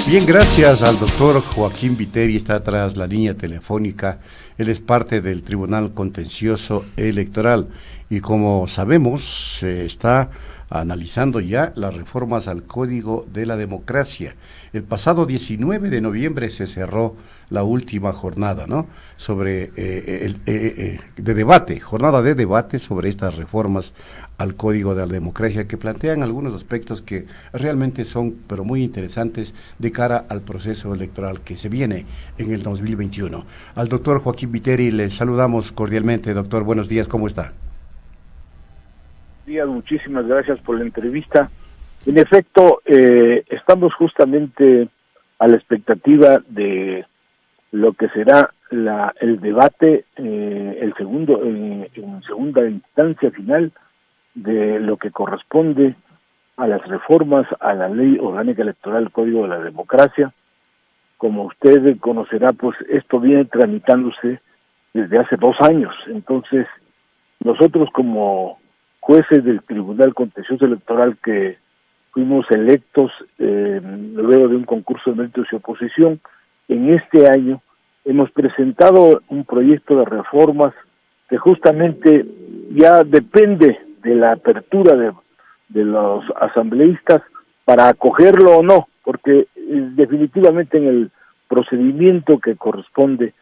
Bien, gracias al doctor Joaquín Viteri, está tras la línea telefónica. Él es parte del Tribunal Contencioso Electoral y como sabemos se está analizando ya las reformas al Código de la Democracia. El pasado 19 de noviembre se cerró la última jornada, ¿no? Sobre jornada de debate sobre estas reformas al Código de la Democracia que plantean algunos aspectos que realmente son, pero muy interesantes de cara al proceso electoral que se viene en el 2021. Al doctor Joaquín Viteri le saludamos cordialmente. Doctor, buenos días, ¿cómo está? Días, muchísimas gracias por la entrevista. En efecto, estamos justamente a la expectativa de lo que será el debate, en segunda instancia final de lo que corresponde a las reformas a la Ley Orgánica Electoral, Código de la Democracia. Como usted conocerá, pues esto viene tramitándose desde hace 2 años. Entonces, nosotros como jueces del Tribunal Contencioso Electoral que fuimos electos luego de un concurso de méritos y oposición, en este año hemos presentado un proyecto de reformas que justamente ya depende de la apertura de los asambleístas para acogerlo o no, porque definitivamente en el procedimiento que corresponde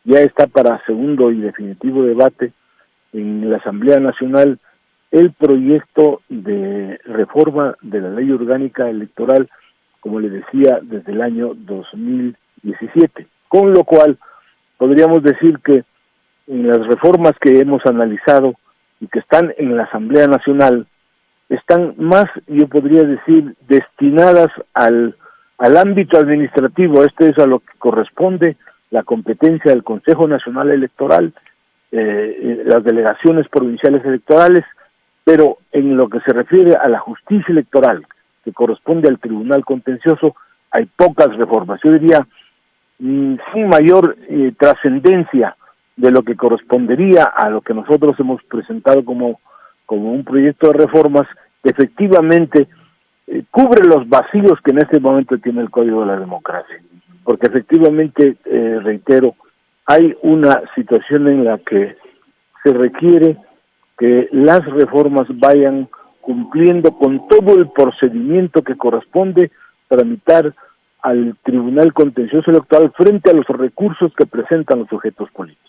ya está para segundo y definitivo debate en la Asamblea Nacional el proyecto de reforma de la Ley Orgánica Electoral, como le decía, desde el año 2017, con lo cual podríamos decir que en las reformas que hemos analizado y que están en la Asamblea Nacional, están más, yo podría decir, destinadas al ámbito administrativo. Esto es a lo que corresponde la competencia del Consejo Nacional Electoral, las delegaciones provinciales electorales, pero en lo que se refiere a la justicia electoral, que corresponde al Tribunal Contencioso, hay pocas reformas. Yo diría, sin mayor trascendencia de lo que correspondería a lo que nosotros hemos presentado como un proyecto de reformas, efectivamente cubre los vacíos que en este momento tiene el Código de la Democracia. Porque efectivamente, reitero, hay una situación en la que se requiere que las reformas vayan cumpliendo con todo el procedimiento que corresponde tramitar al Tribunal Contencioso Electoral frente a los recursos que presentan los sujetos políticos.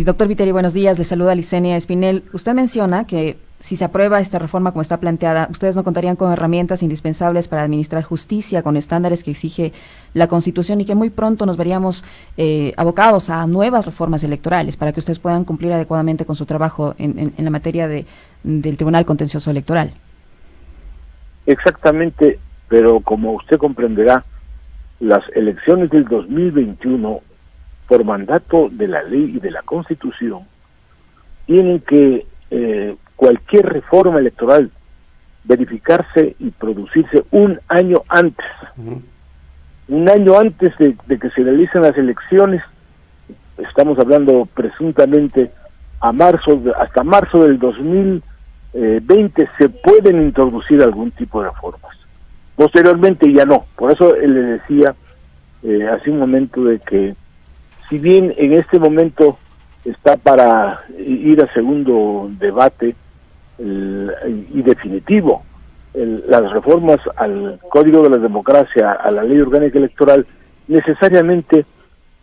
Doctor Viteri, buenos días. Le saluda Licenia Espinel. Usted menciona que si se aprueba esta reforma como está planteada, ustedes no contarían con herramientas indispensables para administrar justicia con estándares que exige la Constitución y que muy pronto nos veríamos abocados a nuevas reformas electorales para que ustedes puedan cumplir adecuadamente con su trabajo en la materia del Tribunal Contencioso Electoral. Exactamente, pero como usted comprenderá, las elecciones del 2021, por mandato de la ley y de la Constitución, tienen que cualquier reforma electoral verificarse y producirse un año antes. Un año antes de que se realicen las elecciones, estamos hablando presuntamente hasta marzo del 2020 se pueden introducir algún tipo de reformas. Posteriormente ya no. Por eso le decía hace un momento de que si bien en este momento está para ir a segundo debate y definitivo las reformas al Código de la Democracia, a la Ley Orgánica Electoral, necesariamente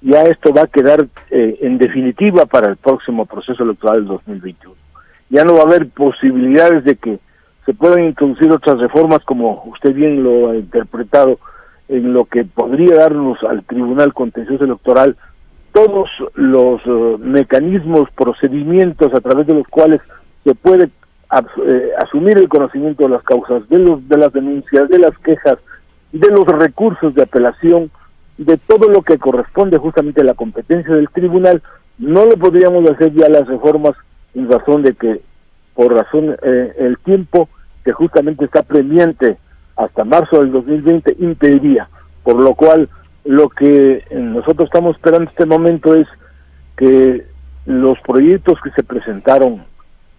ya esto va a quedar en definitiva para el próximo proceso electoral del 2021. Ya no va a haber posibilidades de que se puedan introducir otras reformas, como usted bien lo ha interpretado, en lo que podría darnos al Tribunal Contencioso Electoral todos los mecanismos, procedimientos a través de los cuales se puede asumir el conocimiento de las causas, de las denuncias, de las quejas, de los recursos de apelación, de todo lo que corresponde justamente a la competencia del tribunal. No lo podríamos hacer ya las reformas en razón de que, por razón el tiempo que justamente está pendiente hasta marzo del 2020 impediría, por lo cual lo que nosotros estamos esperando en este momento es que los proyectos que se presentaron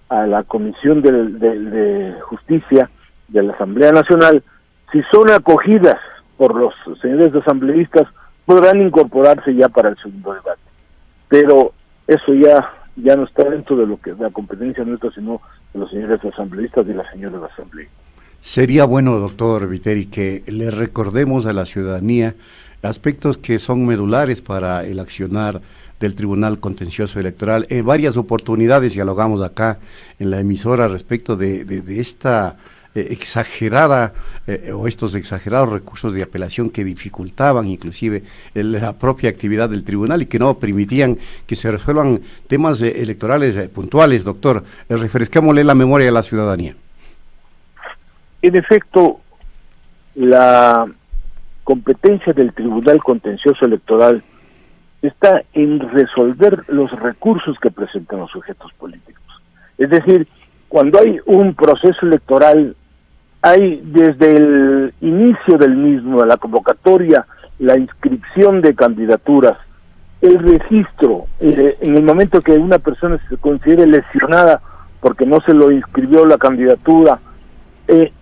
a la Comisión de Justicia de la Asamblea Nacional si son acogidas por los señores asambleístas, podrán incorporarse ya para el segundo debate. Pero eso ya no está dentro de lo que es la competencia nuestra, sino de los señores asambleístas y las señoras asambleístas. Sería bueno, doctor Viteri, que le recordemos a la ciudadanía aspectos que son medulares para el accionar del Tribunal Contencioso Electoral. En varias oportunidades dialogamos acá en la emisora respecto de esta exagerada o estos exagerados recursos de apelación que dificultaban inclusive la propia actividad del tribunal y que no permitían que se resuelvan temas electorales puntuales. Doctor, refrescámosle la memoria a la ciudadanía. En efecto, la competencia del Tribunal Contencioso Electoral está en resolver los recursos que presentan los sujetos políticos. Es decir, cuando hay un proceso electoral, hay desde el inicio del mismo, la convocatoria, la inscripción de candidaturas, el registro, en el momento que una persona se considere lesionada porque no se lo inscribió la candidatura,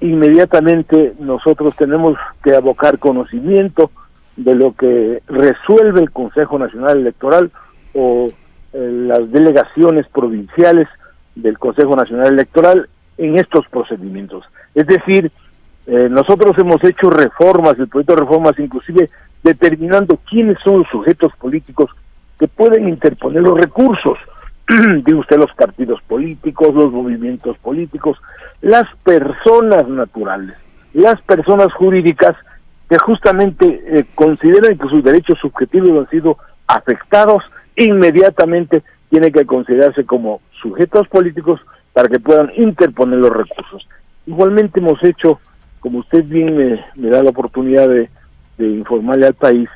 inmediatamente nosotros tenemos que abocar conocimiento de lo que resuelve el Consejo Nacional Electoral o las delegaciones provinciales del Consejo Nacional Electoral en estos procedimientos. Es decir, nosotros hemos hecho reformas, el proyecto de reformas inclusive determinando quiénes son los sujetos políticos que pueden interponer los recursos. Dice usted, los partidos políticos, los movimientos políticos, las personas naturales, las personas jurídicas que justamente consideran que sus derechos subjetivos han sido afectados, inmediatamente tienen que considerarse como sujetos políticos para que puedan interponer los recursos. Igualmente hemos hecho, como usted bien me da la oportunidad de informarle al país,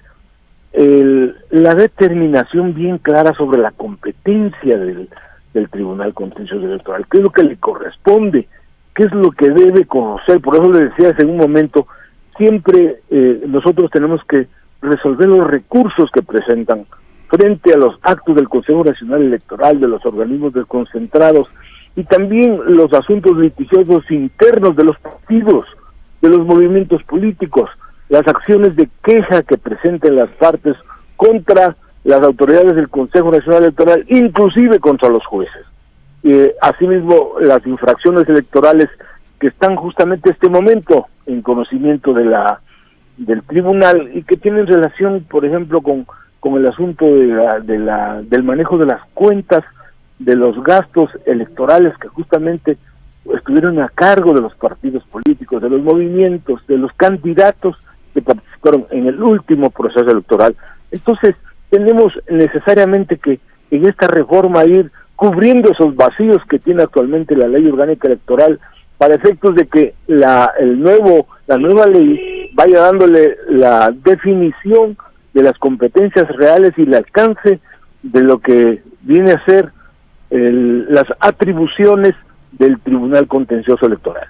la determinación bien clara sobre la competencia del Tribunal Contencioso Electoral, qué es lo que le corresponde, qué es lo que debe conocer. Por eso le decía hace un momento, siempre nosotros tenemos que resolver los recursos que presentan frente a los actos del Consejo Nacional Electoral, de los organismos desconcentrados, y también los asuntos litigiosos internos de los partidos, de los movimientos políticos, las acciones de queja que presenten las partes contra las autoridades del Consejo Nacional Electoral, inclusive contra los jueces. Asimismo, las infracciones electorales que están justamente en este momento en conocimiento del tribunal y que tienen relación, por ejemplo, con el asunto del manejo de las cuentas, de los gastos electorales que justamente estuvieron a cargo de los partidos políticos, de los movimientos, de los candidatos que participaron en el último proceso electoral. Entonces, tenemos necesariamente que en esta reforma ir cubriendo esos vacíos que tiene actualmente la ley orgánica electoral para efectos de que la nueva ley vaya dándole la definición de las competencias reales y el alcance de lo que viene a ser las atribuciones del Tribunal Contencioso Electoral.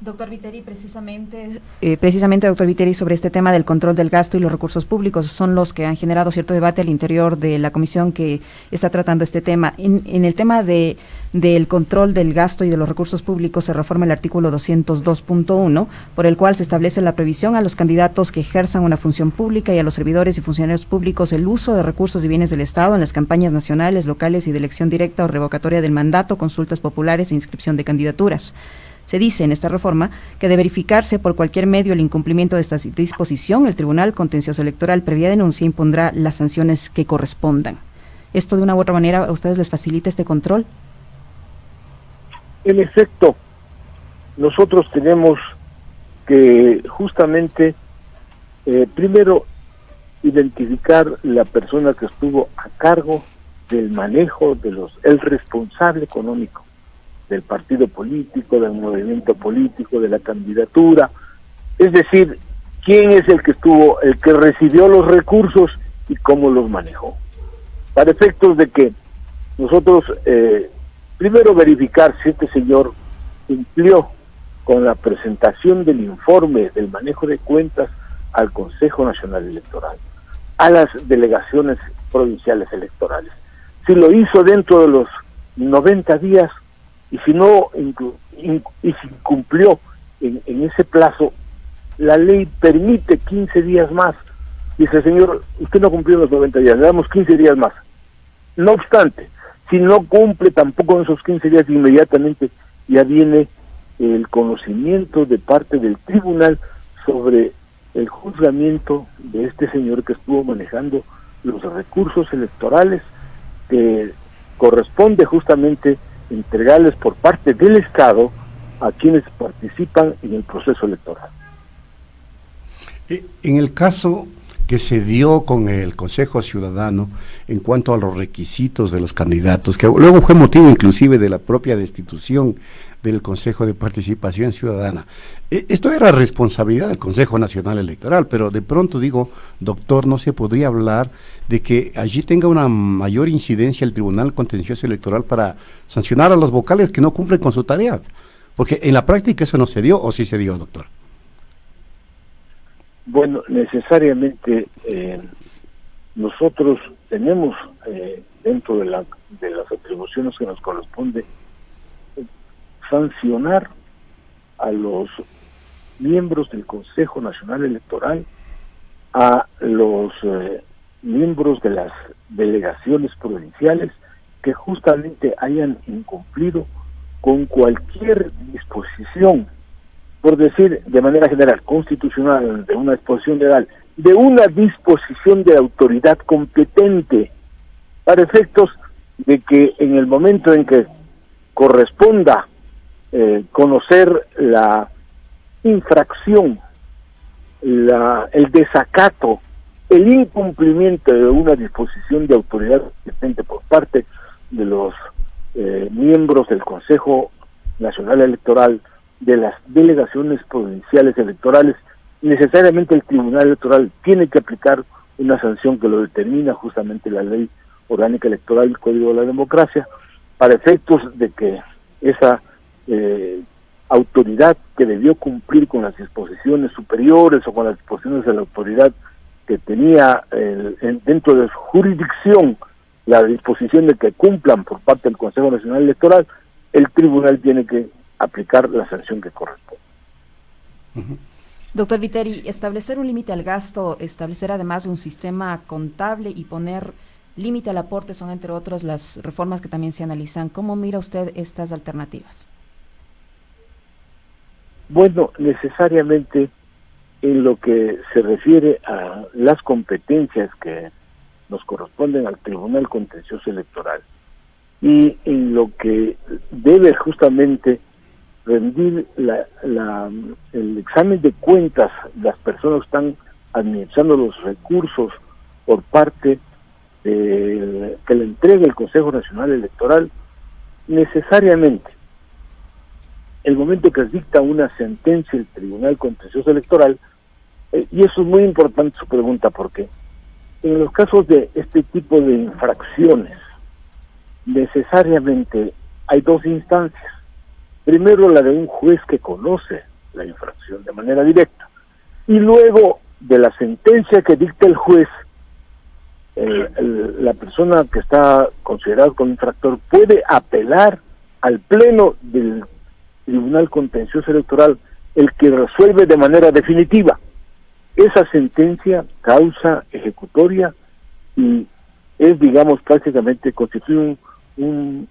Doctor Viteri, precisamente, doctor Viteri, sobre este tema del control del gasto y los recursos públicos, son los que han generado cierto debate al interior de la comisión que está tratando este tema. En el tema del control del gasto y de los recursos públicos se reforma el artículo 202.1, por el cual se establece la previsión a los candidatos que ejerzan una función pública y a los servidores y funcionarios públicos el uso de recursos y bienes del Estado en las campañas nacionales, locales y de elección directa o revocatoria del mandato, consultas populares e inscripción de candidaturas. Se dice en esta reforma que de verificarse por cualquier medio el incumplimiento de esta disposición, el Tribunal Contencioso Electoral, previa denuncia, impondrá las sanciones que correspondan. ¿Esto de una u otra manera a ustedes les facilita este control? En efecto, nosotros tenemos que justamente primero identificar la persona que estuvo a cargo del manejo el responsable económico del partido político, del movimiento político, de la candidatura, es decir, quién es el que recibió los recursos y cómo los manejó. Para efectos de que nosotros primero verificar si este señor cumplió con la presentación del informe del manejo de cuentas al Consejo Nacional Electoral, a las delegaciones provinciales electorales. Si lo hizo dentro de los 90 días, y si no, y si cumplió en ese plazo, la ley permite 15 días más. Dice, señor, usted no cumplió los 90 días, le damos 15 días más. No obstante, si no cumple tampoco en esos 15 días, inmediatamente ya viene el conocimiento de parte del tribunal sobre el juzgamiento de este señor que estuvo manejando los recursos electorales que corresponde justamente entregarles por parte del Estado a quienes participan en el proceso electoral. En el caso que se dio con el Consejo Ciudadano en cuanto a los requisitos de los candidatos, que luego fue motivo inclusive de la propia destitución del Consejo de Participación Ciudadana. Esto era responsabilidad del Consejo Nacional Electoral, pero de pronto digo, doctor, ¿no se podría hablar de que allí tenga una mayor incidencia el Tribunal Contencioso Electoral para sancionar a los vocales que no cumplen con su tarea? Porque en la práctica eso no se dio, ¿o sí se dio, doctor? Bueno, necesariamente nosotros tenemos dentro de las atribuciones que nos corresponde sancionar a los miembros del Consejo Nacional Electoral, a los miembros de las delegaciones provinciales que justamente hayan incumplido con cualquier disposición, por decir de manera general, constitucional, de una disposición legal, de una disposición de autoridad competente, para efectos de que en el momento en que corresponda conocer la infracción, el desacato, el incumplimiento de una disposición de autoridad competente por parte de los miembros del Consejo Nacional Electoral, de las delegaciones provinciales electorales, necesariamente el Tribunal Electoral tiene que aplicar una sanción que lo determina justamente la Ley Orgánica Electoral y el Código de la Democracia, para efectos de que esa autoridad que debió cumplir con las disposiciones superiores o con las disposiciones de la autoridad que tenía dentro de su jurisdicción la disposición de que cumplan por parte del Consejo Nacional Electoral, el tribunal tiene que aplicar la sanción que corresponde. Doctor Viteri, establecer un límite al gasto, establecer además un sistema contable y poner límite al aporte son, entre otras, las reformas que también se analizan. ¿Cómo mira usted estas alternativas? Bueno, necesariamente en lo que se refiere a las competencias que nos corresponden al Tribunal Contencioso Electoral y en lo que debe justamente rendir el examen de cuentas las personas que están administrando los recursos por parte que le entrega el Consejo Nacional Electoral, necesariamente el momento que dicta una sentencia el Tribunal Contencioso Electoral, y eso es muy importante su pregunta, porque en los casos de este tipo de infracciones necesariamente hay dos instancias. Primero, la de un juez que conoce la infracción de manera directa, y luego de la sentencia que dicta el juez, la persona que está considerada como infractor puede apelar al pleno del Tribunal Contencioso Electoral, el que resuelve de manera definitiva esa sentencia, causa ejecutoria, y es, digamos, prácticamente constituye un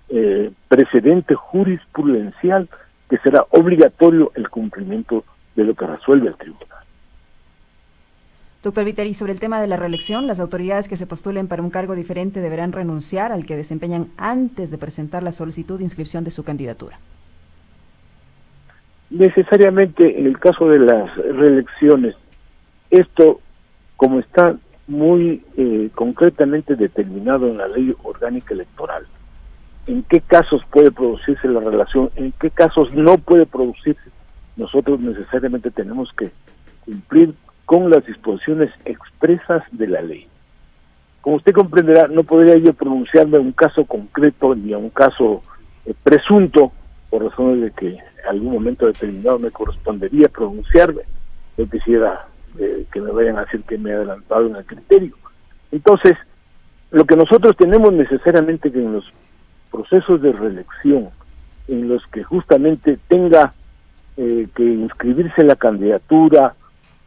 precedente jurisprudencial que será obligatorio el cumplimiento de lo que resuelve el tribunal. Doctor Viteri, sobre el tema de la reelección, las autoridades que se postulen para un cargo diferente deberán renunciar al que desempeñan antes de presentar la solicitud de inscripción de su candidatura. Necesariamente en el caso de las reelecciones, esto, como está muy concretamente determinado en la Ley Orgánica Electoral, en qué casos puede producirse la relación, en qué casos no puede producirse, nosotros necesariamente tenemos que cumplir con las disposiciones expresas de la ley. Como usted comprenderá, no podría yo pronunciarme a un caso concreto ni a un caso presunto, por razones de que en algún momento determinado me correspondería pronunciarme. Yo quisiera que me vayan a decir que me he adelantado en el criterio. Entonces, lo que nosotros tenemos necesariamente que en los procesos de reelección, en los que justamente tenga que inscribirse la candidatura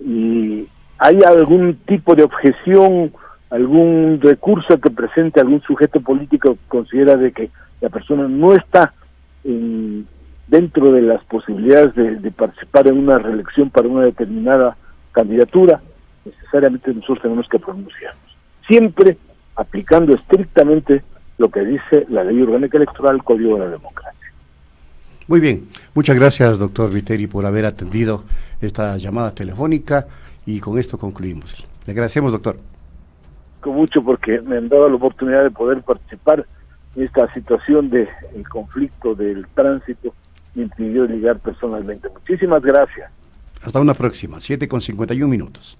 y hay algún tipo de objeción, algún recurso que presente algún sujeto político que considera de que la persona no está dentro de las posibilidades de participar en una reelección para una determinada candidatura, necesariamente nosotros tenemos que pronunciarnos, siempre aplicando estrictamente lo que dice la Ley Orgánica Electoral, el Código de la Democracia. Muy bien, muchas gracias, doctor Viteri, por haber atendido esta llamada telefónica, y con esto concluimos. Le agradecemos, doctor. Con mucho, porque me han dado la oportunidad de poder participar en esta situación del conflicto del tránsito y impidió llegar personalmente. Muchísimas gracias. Hasta una próxima, 7:51.